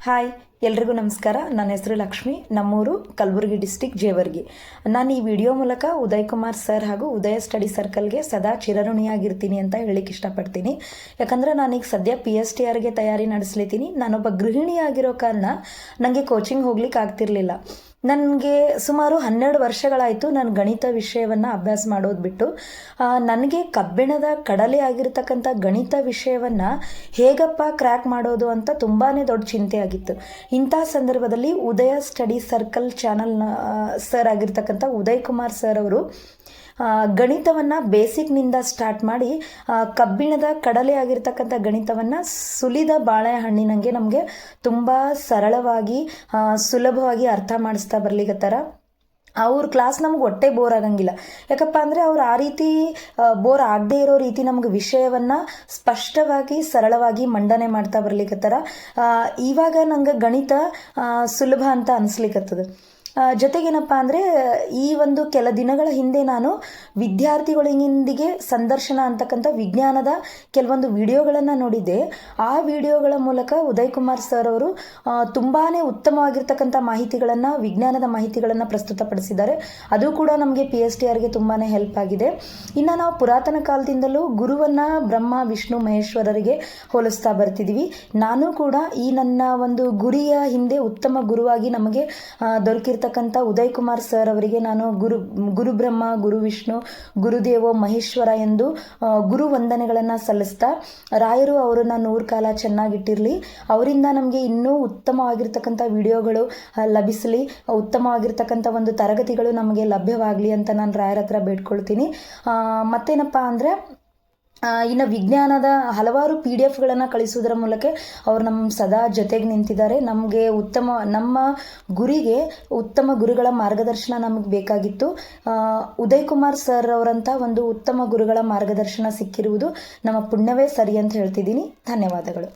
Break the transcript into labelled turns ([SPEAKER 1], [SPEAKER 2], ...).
[SPEAKER 1] Hi ಎಲ್ರಿಗೂ ನಮಸ್ಕಾರ. ನನ್ನ ಹೆಸರು ಲಕ್ಷ್ಮಿ. ನಮ್ಮೂರು ಕಲಬುರಗಿ ಡಿಸ್ಟಿಕ್ ಜೇವರ್ಗಿ. ನಾನು ಈ ವಿಡಿಯೋ ಮೂಲಕ ಉದಯ್ ಕುಮಾರ್ ಸರ್ ಹಾಗೂ ಉದಯ ಸ್ಟಡಿ ಸರ್ಕಲ್ಗೆ ಸದಾ ಚಿರಋಣಿಯಾಗಿರ್ತೀನಿ ಅಂತ ಹೇಳಿಕ್ಕೆ ಇಷ್ಟಪಡ್ತೀನಿ. ಯಾಕಂದರೆ ನಾನೀಗ ಸದ್ಯ PSTRಗೆ ತಯಾರಿ ನಡೆಸ್ಲಿದ್ದೀನಿ. ನಾನೊಬ್ಬ ಗೃಹಿಣಿಯಾಗಿರೋ ಕಾರಣ ನನಗೆ ಕೋಚಿಂಗ್ ಹೋಗ್ಲಿಕ್ಕೆ ಆಗ್ತಿರ್ಲಿಲ್ಲ. ನನಗೆ ಸುಮಾರು 12 ವರ್ಷಗಳಾಯಿತು ನಾನು ಗಣಿತ ವಿಷಯವನ್ನು ಅಭ್ಯಾಸ ಮಾಡೋದು ಬಿಟ್ಟು. ನನಗೆ ಕಬ್ಬಿಣದ ಕಡಲೆ ಆಗಿರ್ತಕ್ಕಂಥ ಗಣಿತ ವಿಷಯವನ್ನು ಹೇಗಪ್ಪ ಕ್ರ್ಯಾಕ್ ಮಾಡೋದು ಅಂತ ತುಂಬಾ ದೊಡ್ಡ ಚಿಂತೆ ಆಗಿತ್ತು. ಇಂಥ ಸಂದರ್ಭದಲ್ಲಿ ಉದಯ ಸ್ಟಡಿ ಸರ್ಕಲ್ ಚಾನಲ್ನ ಸರ್ ಆಗಿರ್ತಕ್ಕಂಥ ಉದಯ್ ಕುಮಾರ್ ಸರ್ ಅವರು ಗಣಿತವನ್ನು ಬೇಸಿಕ್ನಿಂದ ಸ್ಟಾರ್ಟ್ ಮಾಡಿ ಕಬ್ಬಿಣದ ಕಡಲೆ ಆಗಿರ್ತಕ್ಕಂಥ ಗಣಿತವನ್ನು ಸುಲಿದ ಬಾಳೆಹಣ್ಣಿನಂಗೆ ನಮಗೆ ತುಂಬ ಸರಳವಾಗಿ ಸುಲಭವಾಗಿ ಅರ್ಥ ಮಾಡಿಸ್ತಾ ಬರ್ಲಿಕತ್ತಾರ. ಅವ್ರ ಕ್ಲಾಸ್ ನಮ್ಗೆ ಹೊಟ್ಟೆ ಬೋರ್ ಆಗಂಗಿಲ್ಲ. ಯಾಕಪ್ಪ ಅಂದರೆ ಅವ್ರು ಆ ರೀತಿ ಬೋರ್ ಆಗದೆ ಇರೋ ರೀತಿ ನಮ್ಗೆ ವಿಷಯವನ್ನು ಸ್ಪಷ್ಟವಾಗಿ ಸರಳವಾಗಿ ಮಂಡನೆ ಮಾಡ್ತಾ ಬರ್ಲಿಕತ್ತಾರ. ಇವಾಗ ನಂಗೆ ಗಣಿತ ಸುಲಭ ಅಂತ ಅನಿಸ್ಲಿಕ್ಕತ್ತದ. ಜೊತೆಗೇನಪ್ಪ ಅಂದರೆ ಈ ಒಂದು ಕೆಲ ದಿನಗಳ ಹಿಂದೆ ನಾನು ವಿದ್ಯಾರ್ಥಿಗಳೊಂದಿಗೆ ಸಂದರ್ಶನ ಅಂತಕ್ಕಂಥ ವಿಜ್ಞಾನದ ಕೆಲವೊಂದು ವಿಡಿಯೋಗಳನ್ನು ನೋಡಿದ್ದೆ. ಆ ವಿಡಿಯೋಗಳ ಮೂಲಕ ಉದಯ್ ಕುಮಾರ್ ಸರ್ ಅವರು ತುಂಬಾ ಉತ್ತಮವಾಗಿರ್ತಕ್ಕಂಥ ಮಾಹಿತಿಗಳನ್ನು, ವಿಜ್ಞಾನದ ಮಾಹಿತಿಗಳನ್ನು ಪ್ರಸ್ತುತಪಡಿಸಿದ್ದಾರೆ. ಅದು ಕೂಡ ನಮಗೆ PSTRಗೆ ತುಂಬಾ ಹೆಲ್ಪ್ ಆಗಿದೆ. ಇನ್ನು ನಾವು ಪುರಾತನ ಕಾಲದಿಂದಲೂ ಗುರುವನ್ನು ಬ್ರಹ್ಮ ವಿಷ್ಣು ಮಹೇಶ್ವರರಿಗೆ ಹೋಲಿಸ್ತಾ ಬರ್ತಿದ್ದೀವಿ. ನಾನು ಕೂಡ ಈ ನನ್ನ ಒಂದು ಗುರಿಯ ಹಿಂದೆ ಉತ್ತಮ ಗುರುವಾಗಿ ನಮಗೆ ದೊರಕಿರ್ತಕ್ಕಂಥ ಉದಯ್ ಕುಮಾರ್ ಸರ್ ಅವರಿಗೆ ನಾನು ಗುರು ಬ್ರಹ್ಮ, ಗುರು ವಿಷ್ಣು, ಗುರುದೇವೋ ಮಹೇಶ್ವರ ಎಂದು ಗುರು ವಂದನೆಗಳನ್ನು ಸಲ್ಲಿಸ್ತಾ, ರಾಯರು ಅವರನ್ನು 100 ಕಾಲ ಚೆನ್ನಾಗಿಟ್ಟಿರಲಿ, ಅವರಿಂದ ನಮಗೆ ಇನ್ನೂ ಉತ್ತಮವಾಗಿರ್ತಕ್ಕಂಥ ವಿಡಿಯೋಗಳು ಲಭಿಸಲಿ, ಉತ್ತಮವಾಗಿರ್ತಕ್ಕಂಥ ಒಂದು ತರಗತಿಗಳು ನಮಗೆ ಲಭ್ಯವಾಗಲಿ ಅಂತ ನಾನು ರಾಯರ ಹತ್ರ ಬೇಡ್ಕೊಳ್ತೀನಿ. ಮತ್ತೇನಪ್ಪ ಅಂದರೆ ಇನ್ನು ವಿಜ್ಞಾನದ ಹಲವಾರು PDF ಕಳಿಸೋದ್ರ ಮೂಲಕ ಅವರು ನಮ್ಮ ಸದಾ ಜೊತೆಗೆ ನಿಂತಿದ್ದಾರೆ. ನಮಗೆ ನಮ್ಮ ಗುರಿಗೆ ಉತ್ತಮ ಗುರುಗಳ ಮಾರ್ಗದರ್ಶನ ನಮಗೆ ಬೇಕಾಗಿತ್ತು. ಉದಯ್ ಕುಮಾರ್ ಸರ್ ಅವರಂಥ ಒಂದು ಉತ್ತಮ ಗುರುಗಳ ಮಾರ್ಗದರ್ಶನ ಸಿಕ್ಕಿರುವುದು ನಮ್ಮ ಪುಣ್ಯವೇ ಸರಿ ಅಂತ ಹೇಳ್ತಿದ್ದೀನಿ. ಧನ್ಯವಾದಗಳು.